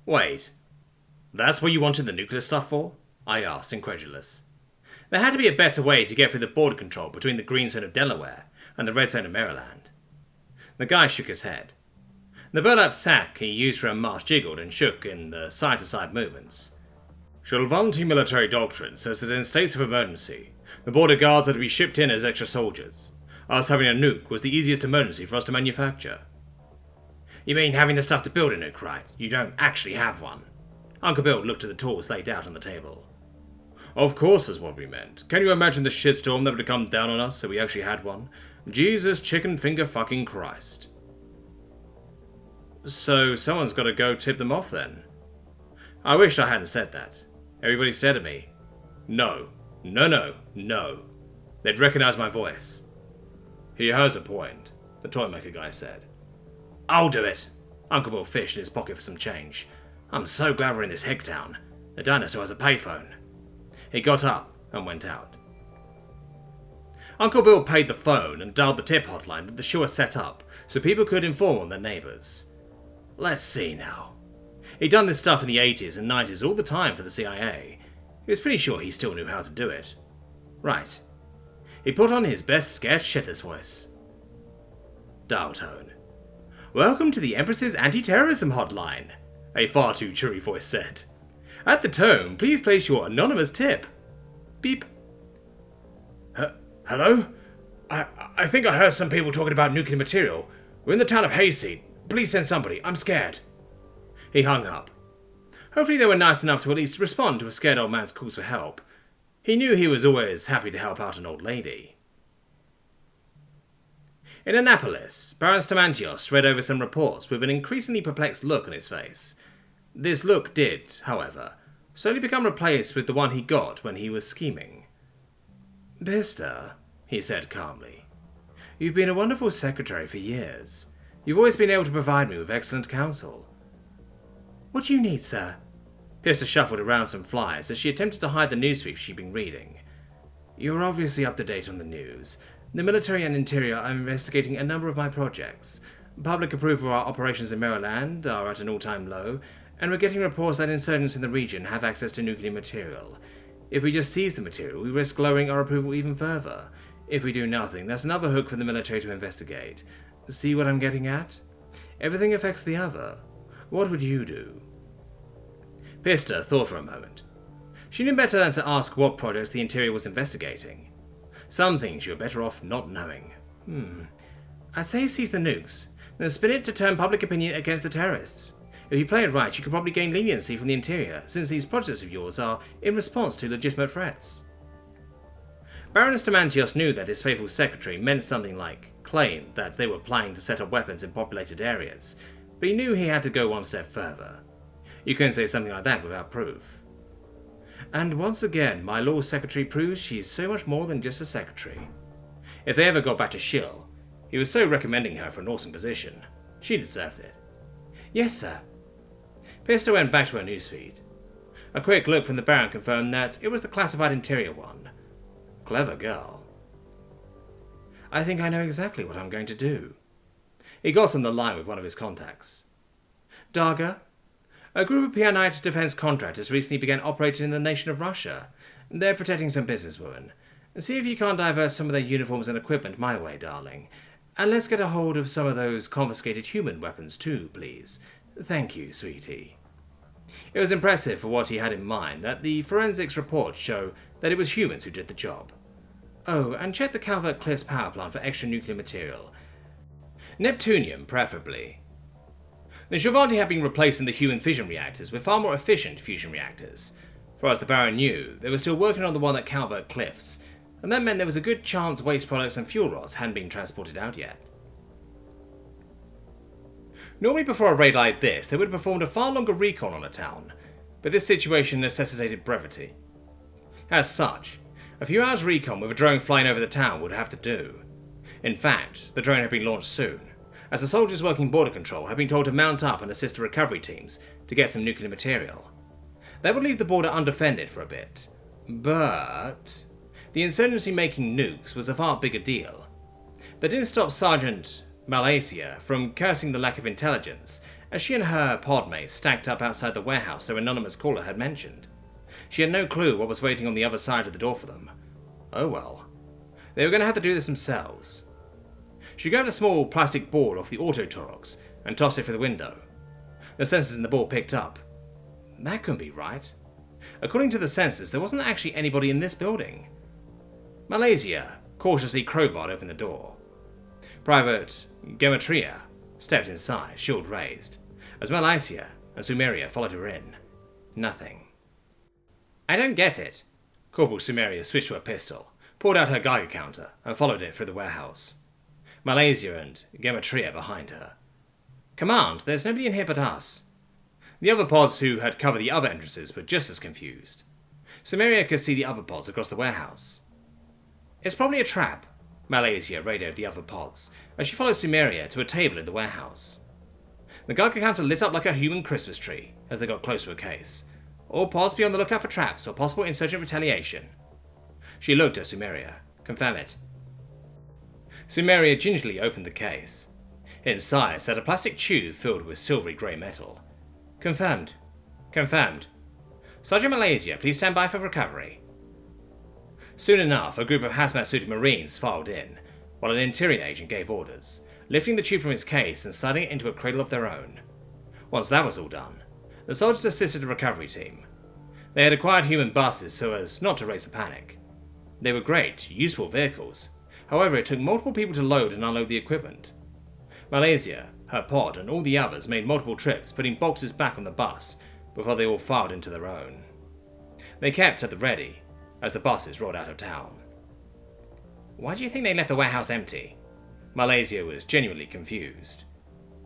Wait, that's what you wanted the nuclear stuff for? I asked, incredulous. There had to be a better way to get through the border control between the green zone of Delaware and the red zone of Maryland. The guy shook his head. The burlap sack he used for a mask jiggled and shook in the side-to-side movements. Shulvanti military doctrine says that in states of emergency, the border guards are to be shipped in as extra soldiers. Us having a nuke was the easiest emergency for us to manufacture. You mean having the stuff to build a nuke, right? You don't actually have one. Uncle Bill looked at the tools laid out on the table. Of course is what we meant. Can you imagine the shitstorm that would have come down on us if we actually had one? Jesus chicken finger fucking Christ. So someone's got to go tip them off then. I wished I hadn't said that. Everybody stared at me. No. They'd recognize my voice. He has a point, the toymaker guy said. I'll do it. Uncle Bill fished in his pocket for some change. I'm so glad we're in this hick town. The dinosaur has a payphone. He got up and went out. Uncle Bill paid the phone and dialed the tip hotline that the show had set up so people could inform their neighbours. Let's see now. He'd done this stuff in the 80s and 90s all the time for the CIA. He was pretty sure he still knew how to do it. Right. He put on his best scared shitless voice. Dial tone. Welcome to the Empress's anti-terrorism hotline, a far too cheery voice said. At the tone, please place your anonymous tip. Beep. Hello? I think I heard some people talking about nuclear material. We're in the town of Hayseed. Please send somebody. I'm scared. He hung up. Hopefully they were nice enough to at least respond to a scared old man's calls for help. He knew he was always happy to help out an old lady. In Annapolis, Baron Stamantios read over some reports with an increasingly perplexed look on his face. This look did, however, slowly become replaced with the one he got when he was scheming. Bister, he said calmly, you've been a wonderful secretary for years. You've always been able to provide me with excellent counsel. What do you need, sir? Bister shuffled around some flies as she attempted to hide the newspaper she'd been reading. You're obviously up to date on the news. The military and interior are investigating a number of my projects. Public approval of our operations in Maryland are at an all-time low, and we're getting reports that insurgents in the region have access to nuclear material. If we just seize the material, we risk lowering our approval even further. If we do nothing, that's another hook for the military to investigate. See what I'm getting at? Everything affects the other. What would you do? Bister thought for a moment. She knew better than to ask what projects the interior was investigating. Some things you were better off not knowing. I'd say seize the nukes, then spin it to turn public opinion against the terrorists. If you play it right, you could probably gain leniency from the interior, since these projects of yours are in response to legitimate threats. Baroness Stamantios knew that his faithful secretary meant something like claim that they were planning to set up weapons in populated areas, but he knew he had to go one step further. You couldn't say something like that without proof. And once again, my Lord Secretary proves she's so much more than just a secretary. If they ever got back to Shill, he was so recommending her for an awesome position. She deserved it. Yes, sir. Bister went back to her newsfeed. A quick look from the Baron confirmed that it was the classified interior one. Clever girl. I think I know exactly what I'm going to do. He got on the line with one of his contacts. Darga, a group of Pianite defense contractors recently began operating in the nation of Russia. They're protecting some businesswomen. See if you can't divert some of their uniforms and equipment my way, darling. And let's get a hold of some of those confiscated human weapons too, please. Thank you, sweetie. It was impressive for what he had in mind that the forensics reports show that it was humans who did the job. Oh, and check the Calvert Cliffs power plant for extra nuclear material. Neptunium, preferably. The Giovanni had been replacing the human fission reactors with far more efficient fusion reactors. For as the Baron knew, they were still working on the one at Calvert Cliffs, and that meant there was a good chance waste products and fuel rods hadn't been transported out yet. Normally before a raid like this, they would have performed a far longer recon on a town, but this situation necessitated brevity. As such, a few hours recon with a drone flying over the town would have to do. In fact, the drone had been launched soon, as the soldiers working border control had been told to mount up and assist the recovery teams to get some nuclear material. That would leave the border undefended for a bit, but the insurgency making nukes was a far bigger deal. That didn't stop Sergeant Malasia from cursing the lack of intelligence as she and her podmates stacked up outside the warehouse their anonymous caller had mentioned. She had no clue what was waiting on the other side of the door for them. Oh well. They were going to have to do this themselves. She grabbed a small plastic ball off the auto-Torox and tossed it through the window. The sensors in the ball picked up. That couldn't be right. According to the sensors, there wasn't actually anybody in this building. Malaysia cautiously crowbarred open the door. Private Gematria stepped inside, shield raised, as Malaysia and Sumeria followed her in. Nothing. I don't get it. Corporal Sumeria switched to a pistol, pulled out her Geiger counter, and followed it through the warehouse. Malaysia and Gematria behind her. Command, there's nobody in here but us. The other pods who had covered the other entrances were just as confused. Sumeria could see the other pods across the warehouse. It's probably a trap, Malaysia radioed the other pods, as she followed Sumeria to a table in the warehouse. The Geiger counter lit up like a human Christmas tree as they got close to a case. All pods be on the lookout for traps or possible insurgent retaliation. She looked at Sumeria. Confirm it. Sumeria gingerly opened the case. Inside sat a plastic tube filled with silvery grey metal. Confirmed. Confirmed. Sergeant Malaysia, please stand by for recovery. Soon enough, a group of hazmat-suited Marines filed in, while an interior agent gave orders, lifting the tube from its case and sliding it into a cradle of their own. Once that was all done, the soldiers assisted the recovery team. They had acquired human buses so as not to raise a panic. They were great, useful vehicles. However, it took multiple people to load and unload the equipment. Malaysia, her pod, and all the others made multiple trips, putting boxes back on the bus before they all filed into their own. They kept at the ready as the buses rolled out of town. Why do you think they left the warehouse empty? Malaysia was genuinely confused.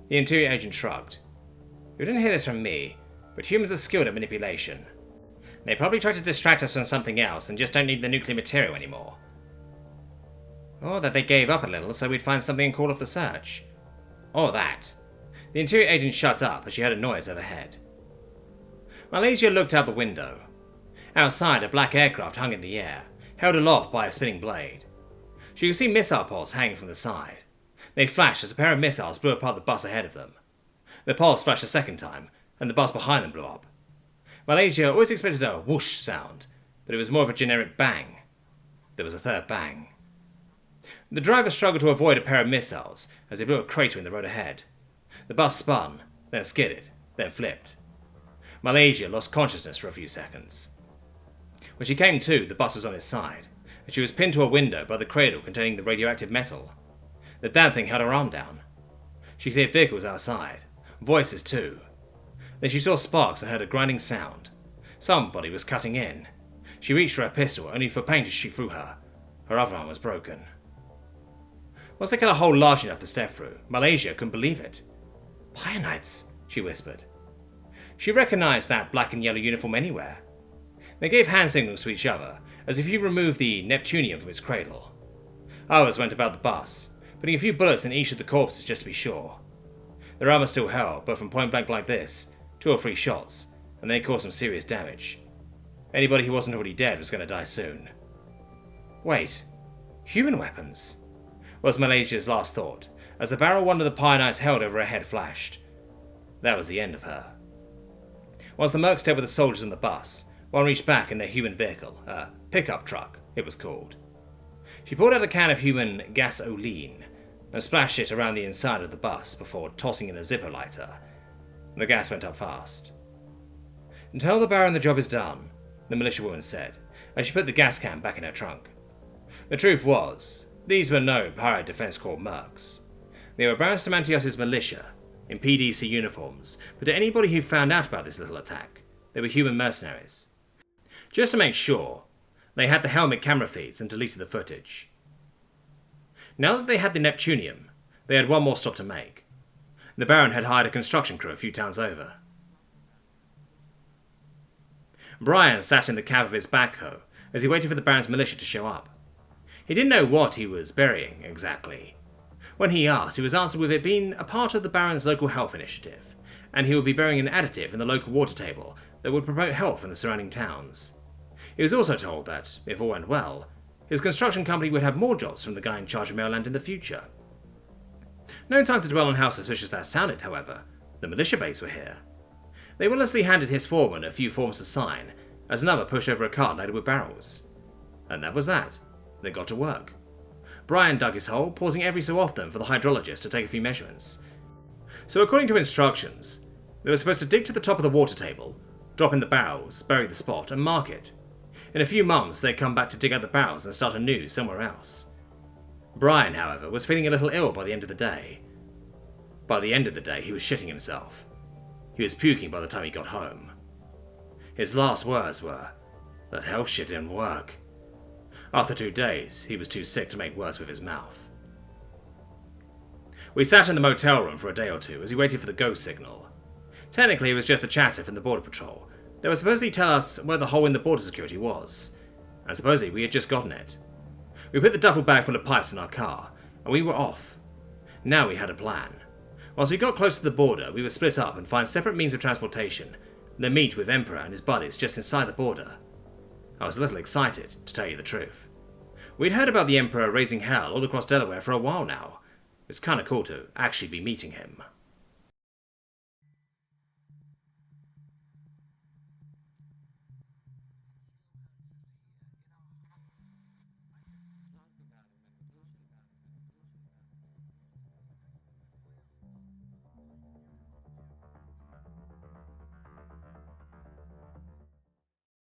The interior agent shrugged. You didn't hear this from me, but humans are skilled at manipulation. They probably tried to distract us from something else and just don't need the nuclear material anymore. Or that they gave up a little so we'd find something and call off the search. Or that. The interior agent shut up as she heard a noise overhead. Malaysia looked out the window. Outside, a black aircraft hung in the air, held aloft by a spinning blade. She could see missile pods hanging from the side. They flashed as a pair of missiles blew apart the bus ahead of them. The pods flashed a second time, and the bus behind them blew up. Malaysia always expected a whoosh sound, but it was more of a generic bang. There was a third bang. The driver struggled to avoid a pair of missiles as they blew a crater in the road ahead. The bus spun, then skidded, then flipped. Malaysia lost consciousness for a few seconds. When she came to, the bus was on its side, and she was pinned to a window by the cradle containing the radioactive metal. The damn thing held her arm down. She could hear vehicles outside, voices too. Then she saw sparks and heard a grinding sound. Somebody was cutting in. She reached for her pistol, only for pain to shoot through her. Her other arm was broken. Once they cut a hole large enough to step through, Malaysia couldn't believe it. Pionites, she whispered. She recognized that black and yellow uniform anywhere. They gave hand signals to each other, as if you removed the Neptunium from its cradle. Others went about the bus, putting a few bullets in each of the corpses just to be sure. Their armor still held, but from point blank like this, 2 or 3 shots, and they caused some serious damage. Anybody who wasn't already dead was going to die soon. Wait, human weapons? Was Malaysia's last thought, as the barrel one of the Pionites held over her head flashed. That was the end of her. Once the merc stepped with the soldiers on the bus, one reached back in their human vehicle, a pickup truck, it was called. She pulled out a can of human gasoline and splashed it around the inside of the bus before tossing in a zipper lighter. The gas went up fast. Tell the Baron the job is done, the militia woman said, as she put the gas can back in her trunk. The truth was, these were no Pirate Defense Corps mercs. They were Baron Stamantios' militia, in PDC uniforms, but to anybody who found out about this little attack, they were human mercenaries. Just to make sure, they had the helmet camera feeds and deleted the footage. Now that they had the Neptunium, they had one more stop to make. The Baron had hired a construction crew a few towns over. Brian sat in the cab of his backhoe as he waited for the Baron's militia to show up. He didn't know what he was burying, exactly. When he asked, he was answered with it being a part of the Baron's local health initiative, and he would be burying an additive in the local water table that would promote health in the surrounding towns. He was also told that, if all went well, his construction company would have more jobs from the guy in charge of Maryland in the future. No time to dwell on how suspicious that sounded, however, The militia base were here. They willously handed his foreman a few forms to sign, as another pushed over a cart loaded with barrels. And that was that. They got to work. Brian dug his hole, pausing every so often for the hydrologist to take a few measurements. So according to instructions, they were supposed to dig to the top of the water table, drop in the barrels, bury the spot, and mark it. In a few months, they'd come back to dig out the barrels and start anew somewhere else. Brian, however, was feeling a little ill by the end of the day. By the end of the day, he was shitting himself. He was puking by the time he got home. His last words were, "That hell shit didn't work." After 2 days, he was too sick to make words with his mouth. We sat in the motel room for a day or two as we waited for the go signal. Technically, it was just a chatter from the border patrol. They were supposedly tell us where the hole in the border security was, and supposedly we had just gotten it. We put the duffel bag full of pipes in our car, and we were off. Now we had a plan. Once we got close to the border, we would split up and find separate means of transportation, then meet with Emperor and his buddies just inside the border. I was a little excited, to tell you the truth. We'd heard about the Emperor raising hell all across Delaware for a while now. It's kinda cool to actually be meeting him.